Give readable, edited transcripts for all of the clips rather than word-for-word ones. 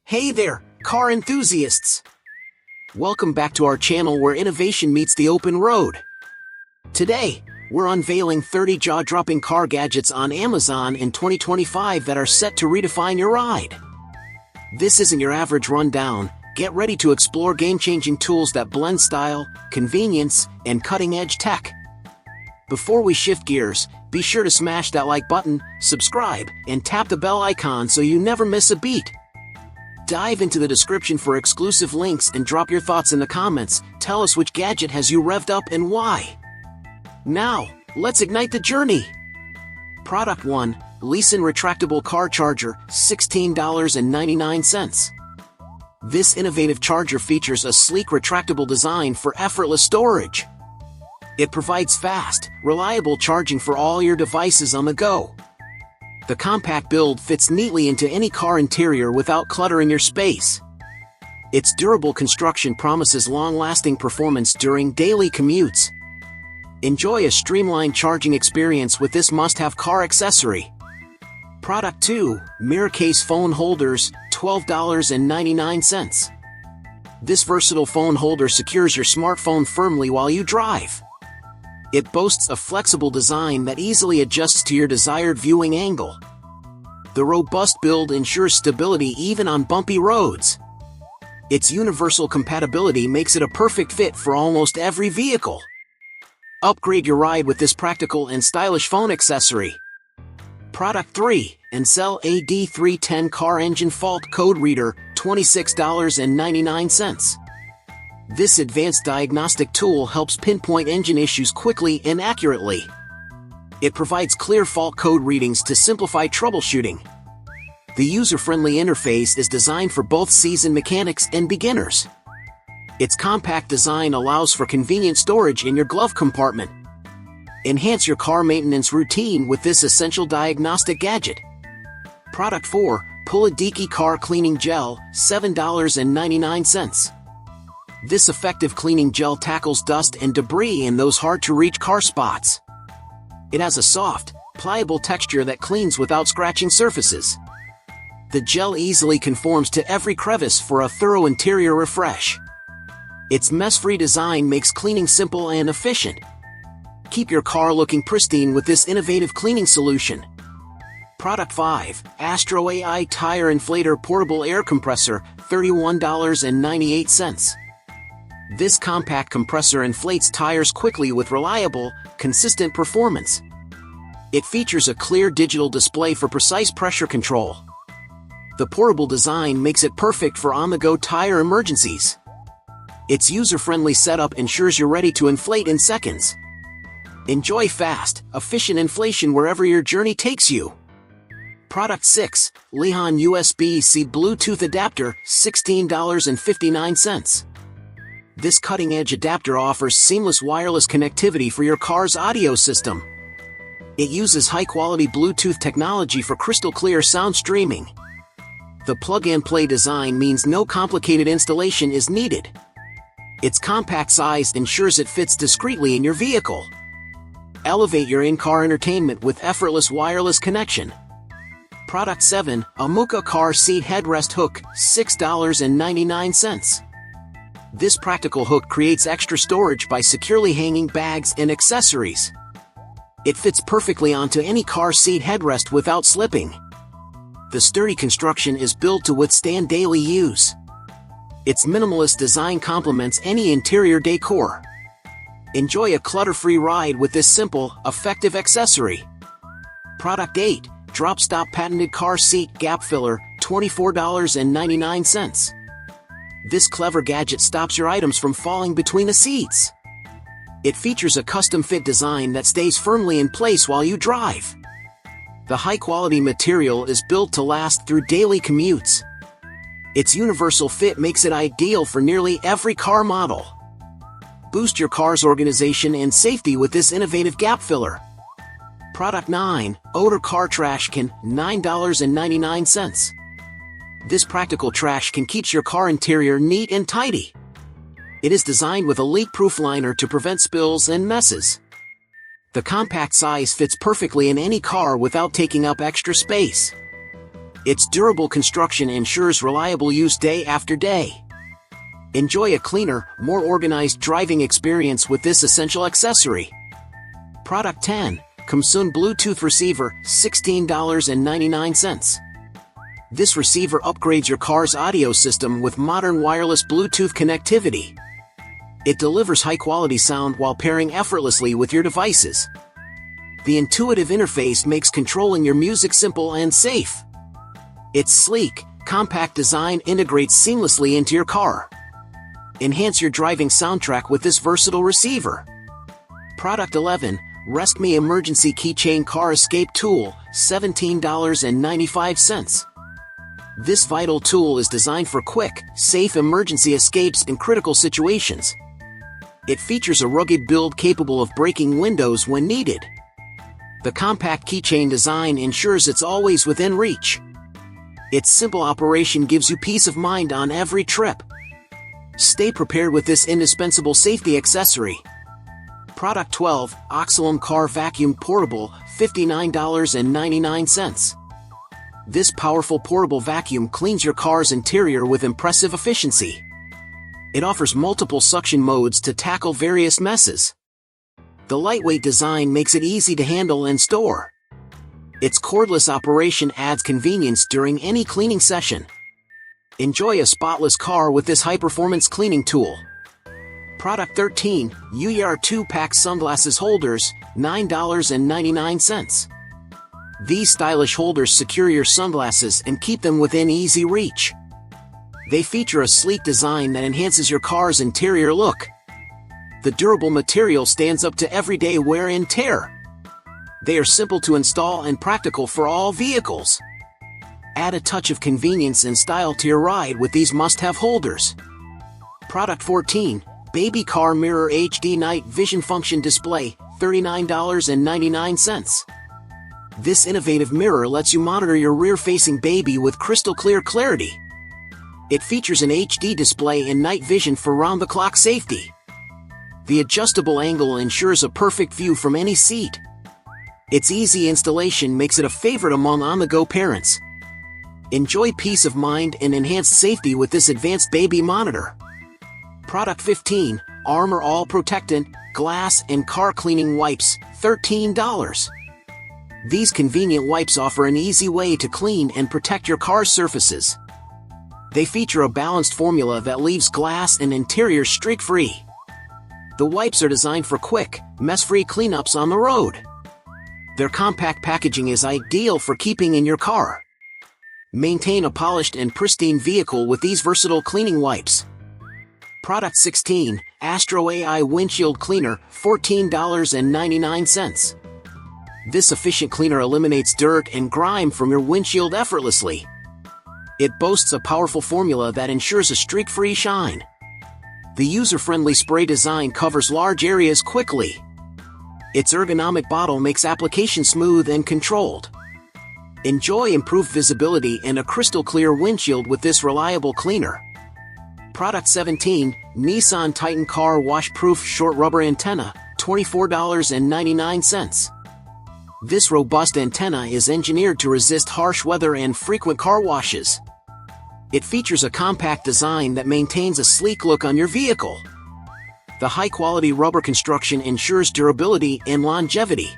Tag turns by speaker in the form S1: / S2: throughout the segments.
S1: Hey there, car enthusiasts! Welcome back to our channel where innovation meets the open road. Today, we're unveiling 30 jaw-dropping car gadgets on Amazon in 2025 that are set to redefine your ride. This isn't your average rundown. Get ready to explore game-changing tools that blend style, convenience, and cutting-edge tech. Before we shift gears, be sure to smash that like button, subscribe, and tap the bell icon so you never miss a beat. Dive into the description for exclusive links and drop your thoughts in the comments. Tell us which gadget has you revved up and why. Now, let's ignite the journey. Product 1, Leeson Retractable Car Charger, $16.99. This innovative charger features a sleek retractable design for effortless storage. It provides fast, reliable charging for all your devices on the go. The compact build fits neatly into any car interior without cluttering your space. Its durable construction promises long-lasting performance during daily commutes. Enjoy a streamlined charging experience with this must-have car accessory. Product 2, Mirror Case Phone Holders, $12.99. This versatile phone holder secures your smartphone firmly while you drive. It boasts a flexible design that easily adjusts to your desired viewing angle. The robust build ensures stability even on bumpy roads. Its universal compatibility makes it a perfect fit for almost every vehicle. Upgrade your ride with this practical and stylish phone accessory. Product 3, Ancel AD310 Car Engine Fault Code Reader, $26.99. This advanced diagnostic tool helps pinpoint engine issues quickly and accurately. It provides clear fault code readings to simplify troubleshooting. The user-friendly interface is designed for both seasoned mechanics and beginners. Its compact design allows for convenient storage in your glove compartment. Enhance your car maintenance routine with this essential diagnostic gadget. Product 4, Puladiki Car Cleaning Gel, $7.99. This effective cleaning gel tackles dust and debris in those hard-to-reach car spots. It has a soft, pliable texture that cleans without scratching surfaces. The gel easily conforms to every crevice for a thorough interior refresh. Its mess-free design makes cleaning simple and efficient. Keep your car looking pristine with this innovative cleaning solution. Product 5, Astro AI Tire Inflator Portable Air Compressor, $31.98. This compact compressor inflates tires quickly with reliable, consistent performance. It features a clear digital display for precise pressure control. The portable design makes it perfect for on-the-go tire emergencies. Its user-friendly setup ensures you're ready to inflate in seconds. Enjoy fast, efficient inflation wherever your journey takes you. Product 6, Lehan USB-C Bluetooth Adapter, $16.59. This cutting-edge adapter offers seamless wireless connectivity for your car's audio system. It uses high-quality Bluetooth technology for crystal-clear sound streaming. The plug-and-play design means no complicated installation is needed. Its compact size ensures it fits discreetly in your vehicle. Elevate your in-car entertainment with effortless wireless connection. Product 7, Amuka Car Seat Headrest Hook, $6.99. This practical hook creates extra storage by securely hanging bags and accessories. It fits perfectly onto any car seat headrest without slipping. The sturdy construction is built to withstand daily use. Its minimalist design complements any interior decor. Enjoy a clutter-free ride with this simple, effective accessory. Product 8, Drop Stop Patented Car Seat Gap Filler, $24.99. This clever gadget stops your items from falling between the seats. It features a custom-fit design that stays firmly in place while you drive. The high-quality material is built to last through daily commutes. Its universal fit makes it ideal for nearly every car model. Boost your car's organization and safety with this innovative gap filler. Product 9, Odor Car Trash Can, $9.99. This practical trash can keep your car interior neat and tidy. It is designed with a leak-proof liner to prevent spills and messes. The compact size fits perfectly in any car without taking up extra space. Its durable construction ensures reliable use day after day. Enjoy a cleaner, more organized driving experience with this essential accessory. Product 10. Comsun Bluetooth Receiver, $16.99. This receiver upgrades your car's audio system with modern wireless Bluetooth connectivity. It delivers high-quality sound while pairing effortlessly with your devices. The intuitive interface makes controlling your music simple and safe. Its sleek, compact design integrates seamlessly into your car. Enhance your driving soundtrack with this versatile receiver. Product 11. Reskme Emergency Keychain Car Escape Tool, $17.95. This vital tool is designed for quick, safe emergency escapes in critical situations. It features a rugged build capable of breaking windows when needed. The compact keychain design ensures it's always within reach. Its simple operation gives you peace of mind on every trip. Stay prepared with this indispensable safety accessory. Product 12. Oxylum Car Vacuum Portable, $59.99. This powerful portable vacuum cleans your car's interior with impressive efficiency. It offers multiple suction modes to tackle various messes. The lightweight design makes it easy to handle and store. Its cordless operation adds convenience during any cleaning session. Enjoy a spotless car with this high-performance cleaning tool. Product 13. Uyar 2-Pack Sunglasses Holders, $9.99. These stylish holders secure your sunglasses and keep them within easy reach. They feature a sleek design that enhances your car's interior look. The durable material stands up to everyday wear and tear. They are simple to install and practical for all vehicles. Add a touch of convenience and style to your ride with these must-have holders. Product 14. Baby Car Mirror HD Night Vision Function Display, $39.99. This innovative mirror lets you monitor your rear-facing baby with crystal-clear clarity. It features an HD display and night vision for round-the-clock safety. The adjustable angle ensures a perfect view from any seat. Its easy installation makes it a favorite among on-the-go parents. Enjoy peace of mind and enhanced safety with this advanced baby monitor. Product 15. Armor All Protectant, Glass and Car Cleaning Wipes, $13. These convenient wipes offer an easy way to clean and protect your car's surfaces. They feature a balanced formula that leaves glass and interior streak-free. The wipes are designed for quick, mess-free cleanups on the road. Their compact packaging is ideal for keeping in your car. Maintain a polished and pristine vehicle with these versatile cleaning wipes. Product 16. Astro AI Windshield Cleaner, $14.99. This efficient cleaner eliminates dirt and grime from your windshield effortlessly. It boasts a powerful formula that ensures a streak-free shine. The user-friendly spray design covers large areas quickly. Its ergonomic bottle makes application smooth and controlled. Enjoy improved visibility and a crystal-clear windshield with this reliable cleaner. Product 17. Nissan Titan Car Wash-Proof Short Rubber Antenna, $24.99. This robust antenna is engineered to resist harsh weather and frequent car washes. It features a compact design that maintains a sleek look on your vehicle. The high-quality rubber construction ensures durability and longevity.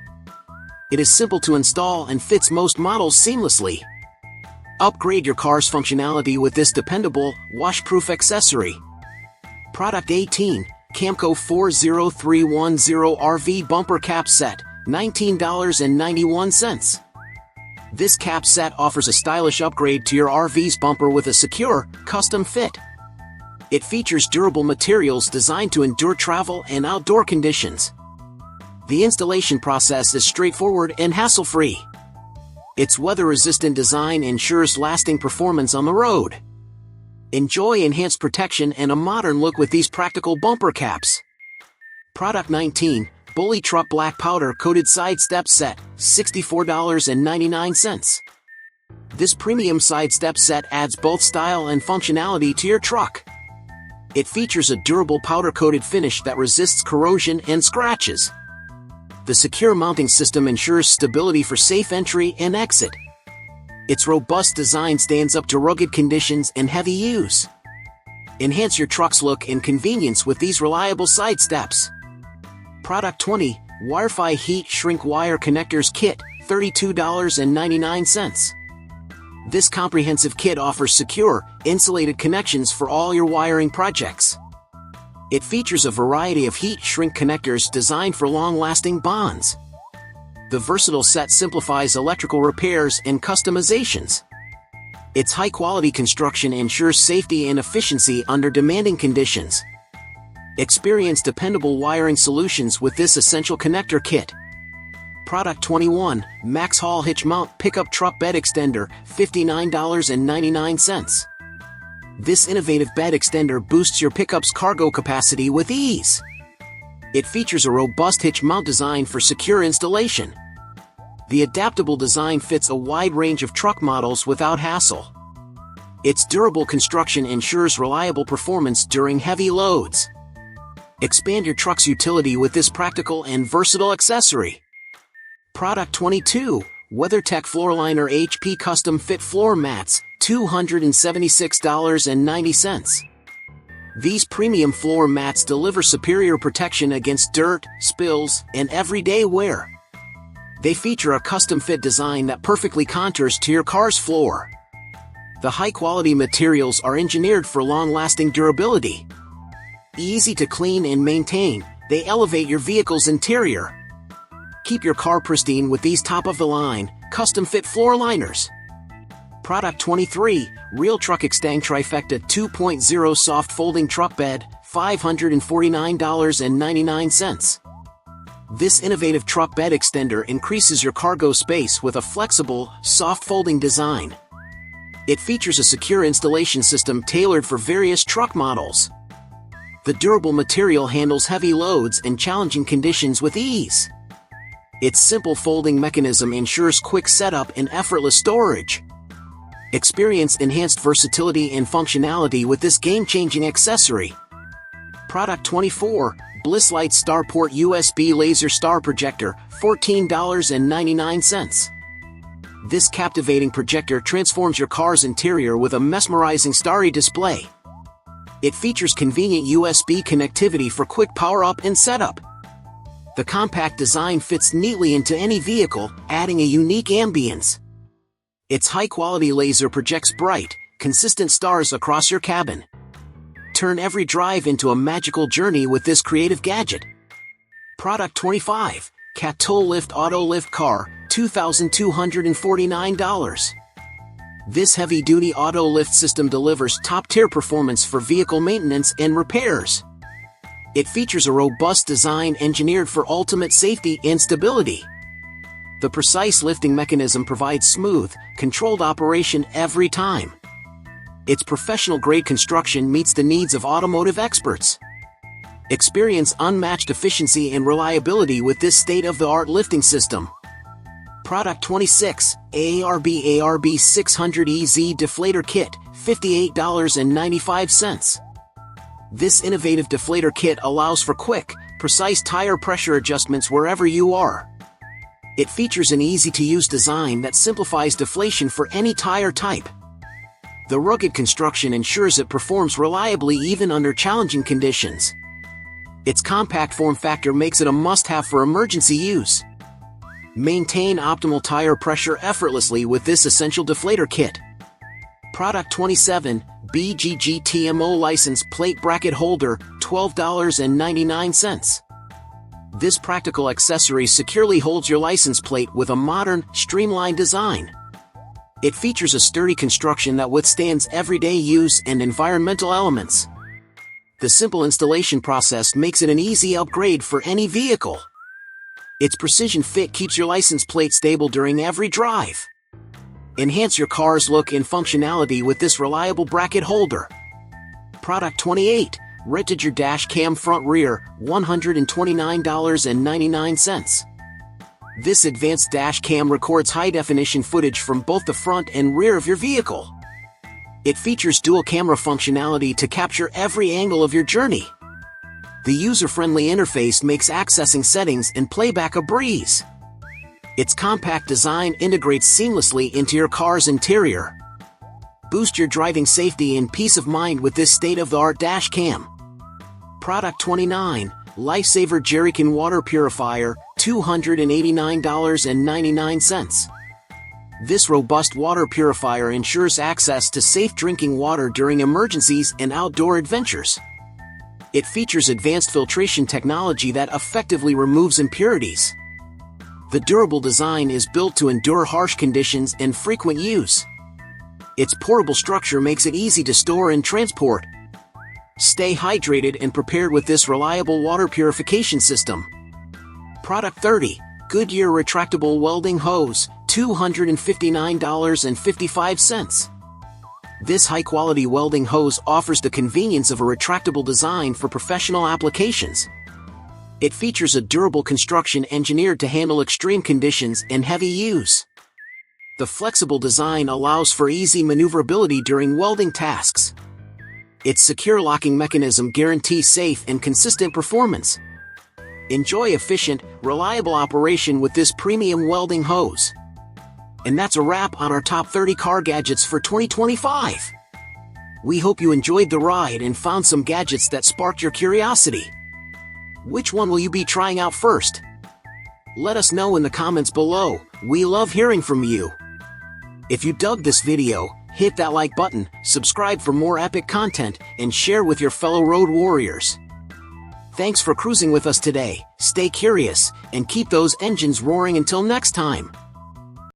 S1: It is simple to install and fits most models seamlessly. Upgrade your car's functionality with this dependable, wash-proof accessory. Product 18. Camco 40310 RV Bumper Cap Set, $19.91. This cap set offers a stylish upgrade to your RV's bumper with a secure, custom fit. It features durable materials designed to endure travel and outdoor conditions. The installation process is straightforward and hassle-free. Its weather-resistant design ensures lasting performance on the road. Enjoy enhanced protection and a modern look with these practical bumper caps. Product 19. Bully Truck Black Powder Coated Side Step Set, $64.99. This premium side step set adds both style and functionality to your truck. It features a durable powder-coated finish that resists corrosion and scratches. The secure mounting system ensures stability for safe entry and exit. Its robust design stands up to rugged conditions and heavy use. Enhance your truck's look and convenience with these reliable side steps. Product 20, Wi-Fi Heat Shrink Wire Connectors Kit, $32.99. This comprehensive kit offers secure, insulated connections for all your wiring projects. It features a variety of heat shrink connectors designed for long-lasting bonds. The versatile set simplifies electrical repairs and customizations. Its high-quality construction ensures safety and efficiency under demanding conditions. Experience dependable wiring solutions with this essential connector kit. Product 21, Max Haul Hitch Mount Pickup Truck Bed Extender, $59.99. This innovative bed extender boosts your pickup's cargo capacity with ease. It features a robust hitch mount design for secure installation. The adaptable design fits a wide range of truck models without hassle. Its durable construction ensures reliable performance during heavy loads. Expand your truck's utility with this practical and versatile accessory. Product 22, WeatherTech Floorliner HP Custom Fit Floor Mats, $276.90. These premium floor mats deliver superior protection against dirt, spills, and everyday wear. They feature a custom-fit design that perfectly contours to your car's floor. The high-quality materials are engineered for long-lasting durability. Easy to clean and maintain, they elevate your vehicle's interior. Keep your car pristine with these top-of-the-line, custom-fit floor liners. Product 23, Real Truck Extang Trifecta 2.0 Soft Folding Truck Bed, $549.99. This innovative truck bed extender increases your cargo space with a flexible, soft folding design. It features a secure installation system tailored for various truck models. The durable material handles heavy loads and challenging conditions with ease. Its simple folding mechanism ensures quick setup and effortless storage. Experience enhanced versatility and functionality with this game-changing accessory. Product 24, Blisslight Starport USB Laser Star Projector, $14.99. This captivating projector transforms your car's interior with a mesmerizing starry display. It features convenient USB connectivity for quick power-up and setup. The compact design fits neatly into any vehicle, adding a unique ambience. Its high-quality laser projects bright, consistent stars across your cabin. Turn every drive into a magical journey with this creative gadget. Product 25, Katul Lift Auto Lift Car, $2,249. This heavy-duty auto lift system delivers top-tier performance for vehicle maintenance and repairs. It features a robust design engineered for ultimate safety and stability. The precise lifting mechanism provides smooth, controlled operation every time. Its professional-grade construction meets the needs of automotive experts. Experience unmatched efficiency and reliability with this state-of-the-art lifting system. Product 26, ARB 600EZ Deflator Kit, $58.95. This innovative deflator kit allows for quick, precise tire pressure adjustments wherever you are. It features an easy-to-use design that simplifies deflation for any tire type. The rugged construction ensures it performs reliably even under challenging conditions. Its compact form factor makes it a must-have for emergency use. Maintain optimal tire pressure effortlessly with this essential deflator kit. Product 27, BGG TMO License Plate Bracket Holder, $12.99. This practical accessory securely holds your license plate with a modern, streamlined design. It features a sturdy construction that withstands everyday use and environmental elements. The simple installation process makes it an easy upgrade for any vehicle. Its precision fit keeps your license plate stable during every drive. Enhance your car's look and functionality with this reliable bracket holder. Product 28, Retiger Dash Cam Front Rear, $129.99. This advanced dash cam records high-definition footage from both the front and rear of your vehicle. It features dual camera functionality to capture every angle of your journey. The user-friendly interface makes accessing settings and playback a breeze. Its compact design integrates seamlessly into your car's interior. Boost your driving safety and peace of mind with this state-of-the-art dash cam. Product 29, Lifesaver Jerrycan Water Purifier, $289.99. This robust water purifier ensures access to safe drinking water during emergencies and outdoor adventures. It features advanced filtration technology that effectively removes impurities. The durable design is built to endure harsh conditions and frequent use. Its portable structure makes it easy to store and transport. Stay hydrated and prepared with this reliable water purification system. Product 30, Goodyear Retractable Welding Hose, $259.55. This high-quality welding hose offers the convenience of a retractable design for professional applications. It features a durable construction engineered to handle extreme conditions and heavy use. The flexible design allows for easy maneuverability during welding tasks. Its secure locking mechanism guarantees safe and consistent performance. Enjoy efficient, reliable operation with this premium welding hose. And that's a wrap on our top 30 car gadgets for 2025. We hope you enjoyed the ride and found some gadgets that sparked your curiosity. Which one will you be trying out first? Let us know in the comments below. We love hearing from you. If you dug this video, hit that like button, subscribe for more epic content, and share with your fellow road warriors. Thanks for cruising with us today. Stay curious and keep those engines roaring until next time.